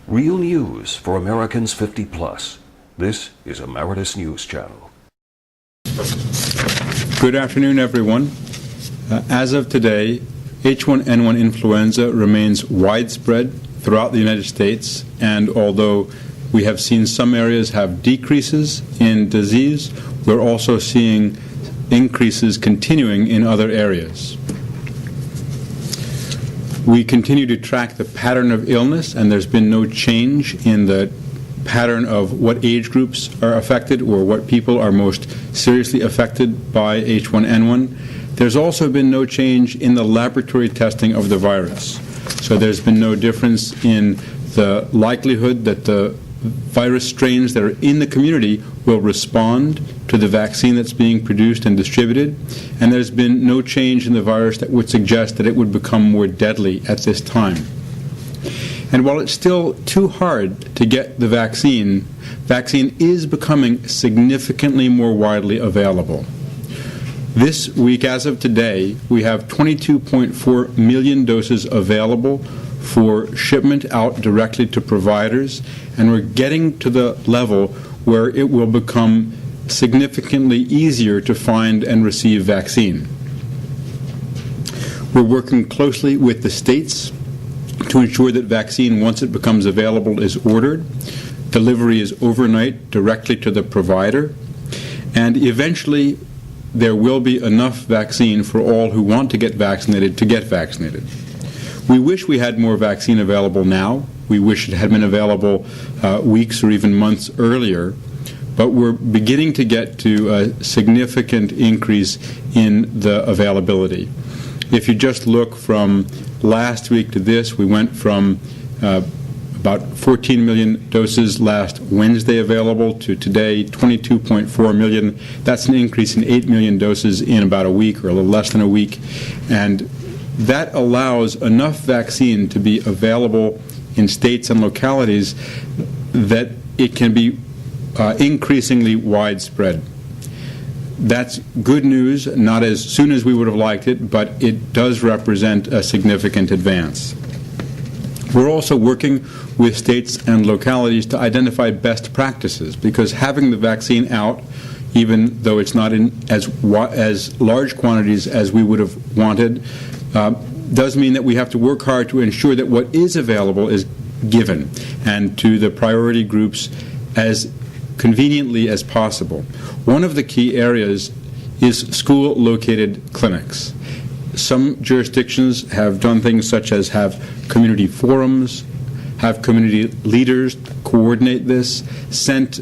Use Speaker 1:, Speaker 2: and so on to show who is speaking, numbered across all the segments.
Speaker 1: Real news for Americans 50 plus. This is Emeritus News Channel.
Speaker 2: Good afternoon, everyone. As of today, H1N1 influenza remains widespread throughout the United States, and although we have seen some areas have decreases in disease, we're also seeing increases continuing in other areas. We continue to track the pattern of illness, and there's been no change in the pattern of what age groups are affected or what people are most seriously affected by H1N1. There's also been no change in the laboratory testing of the virus. So there's been no difference in the likelihood that the virus strains that are in the community will respond to the vaccine that's being produced and distributed, and there's been no change in the virus that would suggest that it would become more deadly at this time. And while it's still too hard to get the vaccine is becoming significantly more widely available. This week, as of today, we have 22.4 million doses available for shipment out directly to providers, and we're getting to the level where it will become significantly easier to find and receive vaccine. We're working closely with the states to ensure that vaccine, once it becomes available, is ordered. Delivery is overnight directly to the provider, and eventually there will be enough vaccine for all who want to get vaccinated to get vaccinated. We wish we had more vaccine available now. We wish it had been available weeks or even months earlier, but we're beginning to get to a significant increase in the availability. If you just look from last week to this, we went from about 14 million doses last Wednesday available to today 22.4 million. That's an increase in 8 million doses in about a week or a little less than a week. And that allows enough vaccine to be available in states and localities that it can be increasingly widespread. That's good news, not as soon as we would have liked it, but it does represent a significant advance. We're also working with states and localities to identify best practices, because having the vaccine out, even though it's not in as large quantities as we would have wanted, does mean that we have to work hard to ensure that what is available is given, and to the priority groups as conveniently as possible. One of the key areas is school-located clinics. Some jurisdictions have done things such as have community forums, have community leaders coordinate this, sent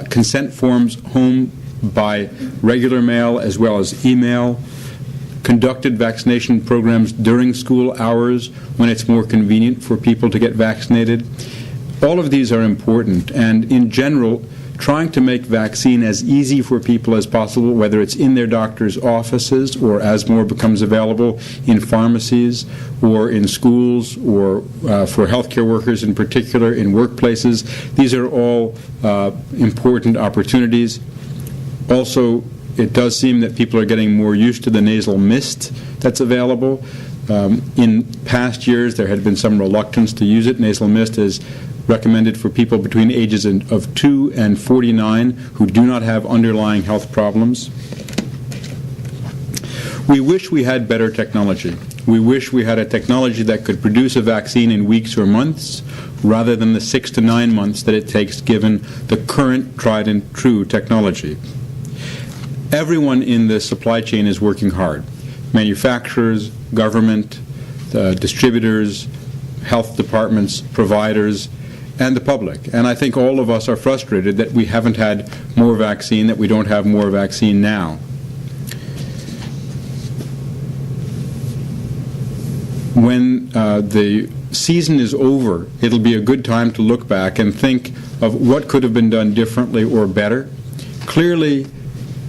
Speaker 2: consent forms home by regular mail as well as email, conducted vaccination programs during school hours when it's more convenient for people to get vaccinated. All of these are important, and in general, trying to make vaccine as easy for people as possible, whether it's in their doctor's offices or as more becomes available in pharmacies or in schools or for healthcare workers in particular in workplaces. These are all important opportunities. Also, it does seem that people are getting more used to the nasal mist that's available. In past years, there had been some reluctance to use it. Nasal mist is recommended for people between ages of 2 and 49 who do not have underlying health problems. We wish we had better technology. We wish we had a technology that could produce a vaccine in weeks or months rather than the 6 to 9 months that it takes given the current tried and true technology. Everyone in the supply chain is working hard. Manufacturers, government, distributors, health departments, providers, and the public. And I think all of us are frustrated that we haven't had more vaccine, that we don't have more vaccine now. When the season is over, it'll be a good time to look back and think of what could have been done differently or better. Clearly,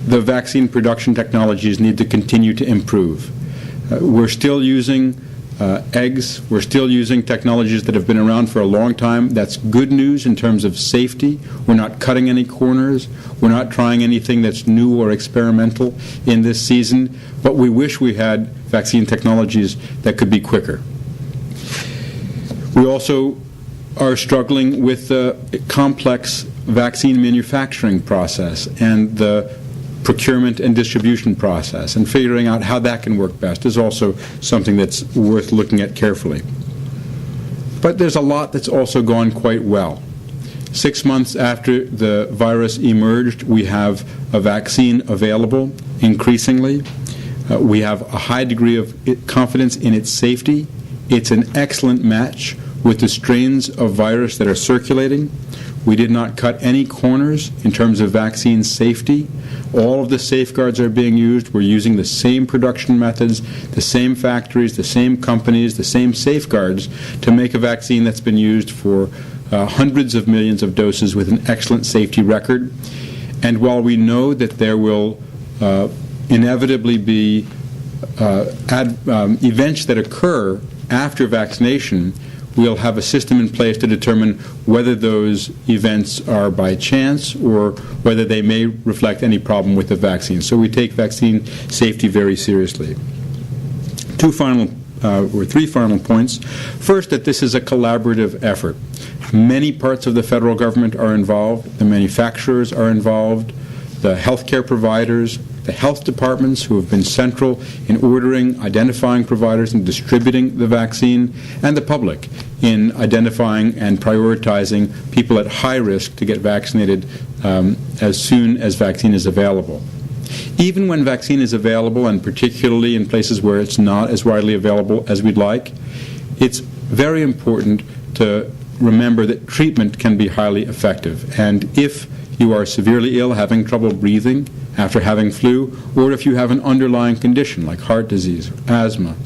Speaker 2: the vaccine production technologies need to continue to improve. We're still using eggs. We're still using technologies that have been around for a long time. That's good news in terms of safety. We're not cutting any corners. We're not trying anything that's new or experimental in this season. But we wish we had vaccine technologies that could be quicker. We also are struggling with the complex vaccine manufacturing process and the procurement and distribution process, and figuring out how that can work best is also something that's worth looking at carefully. But there's a lot that's also gone quite well. 6 months after the virus emerged, we have a vaccine available increasingly. We have a high degree of confidence in its safety. It's an excellent match with the strains of virus that are circulating. We did not cut any corners in terms of vaccine safety. All of the safeguards are being used. We're using the same production methods, the same factories, the same companies, the same safeguards to make a vaccine that's been used for hundreds of millions of doses with an excellent safety record. And while we know that there will inevitably be events that occur after vaccination, we'll have a system in place to determine whether those events are by chance or whether they may reflect any problem with the vaccine. So we take vaccine safety very seriously. Three final points. First, that this is a collaborative effort. Many parts of the federal government are involved. The manufacturers are involved. The healthcare providers, the health departments who have been central in ordering, identifying providers and distributing the vaccine, and the public in identifying and prioritizing people at high risk to get vaccinated as soon as vaccine is available. Even when vaccine is available, and particularly in places where it's not as widely available as we'd like, it's very important to remember that treatment can be highly effective. And if you are severely ill, having trouble breathing after having flu, or if you have an underlying condition like heart disease or asthma,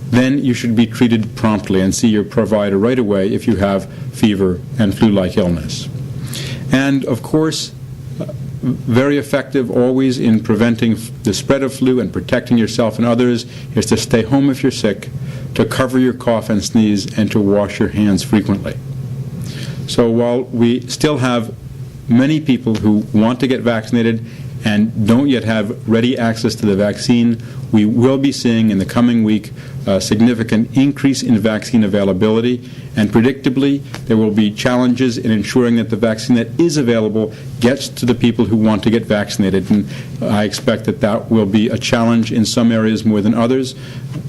Speaker 2: then you should be treated promptly and see your provider right away if you have fever and flu-like illness. And of course, very effective always in preventing the spread of flu and protecting yourself and others is to stay home if you're sick, to cover your cough and sneeze, and to wash your hands frequently. So while we still have many people who want to get vaccinated and don't yet have ready access to the vaccine, we will be seeing in the coming week a significant increase in vaccine availability, and predictably there will be challenges in ensuring that the vaccine that is available gets to the people who want to get vaccinated, and I expect that that will be a challenge in some areas more than others.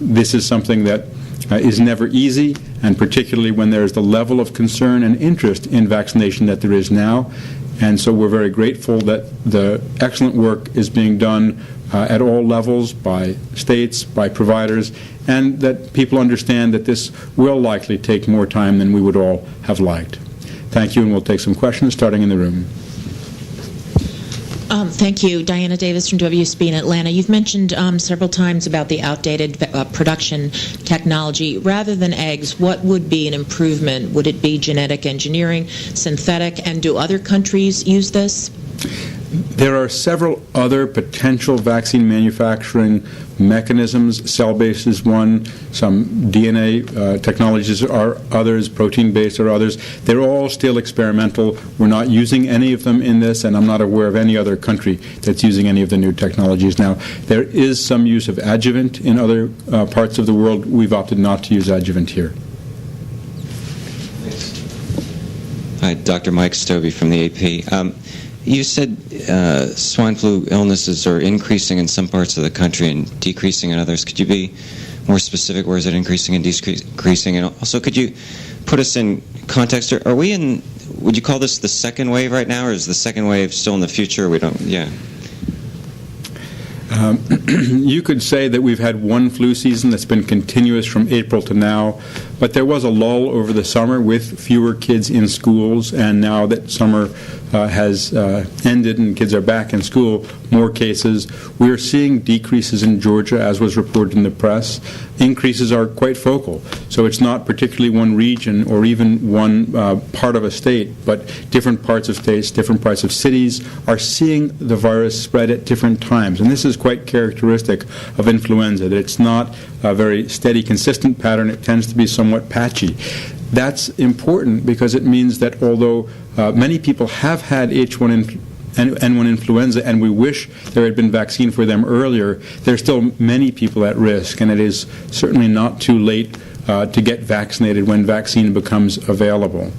Speaker 2: This is something that is never easy, and particularly when there is the level of concern and interest in vaccination that there is now. And so we're very grateful that the excellent work is being done at all levels by states, by providers, and that people understand that this will likely take more time than we would all have liked. Thank you, and we'll take some questions starting in the room.
Speaker 3: Thank you. Diana Davis from WSB in Atlanta. You've mentioned several times about the outdated production technology. Rather than eggs, what would be an improvement? Would it be genetic engineering, synthetic, and do other countries use this?
Speaker 2: There are several other potential vaccine manufacturing mechanisms. Cell-based is one, some DNA technologies are others, protein-based are others. They're all still experimental. We're not using any of them in this, and I'm not aware of any other country that's using any of the new technologies now. There is some use of adjuvant in other parts of the world. We've opted not to use adjuvant here.
Speaker 4: Hi, Dr. Mike Stovey from the AP. You said swine flu illnesses are increasing in some parts of the country and decreasing in others. Could you be more specific? Where is it increasing and decreasing? And also, could you put us in context? Are we in, would you call this the second wave right now, or is the second wave still in the future? We don't, yeah.
Speaker 2: You could say that we've had one flu season that's been continuous from April to now, but there was a lull over the summer with fewer kids in schools, and now that summer has ended and kids are back in school, more cases. We are seeing decreases in Georgia, as was reported in the press. Increases are quite focal, so it's not particularly one region or even one part of a state, but different parts of states, different parts of cities are seeing the virus spread at different times, and this is quite characteristic of influenza, that it's not a very steady, consistent pattern. It tends to be somewhat patchy. That's important because it means that although many people have had H1N1 influenza, and we wish there had been vaccine for them earlier, there are still many people at risk, and it is certainly not too late to get vaccinated when vaccine becomes available.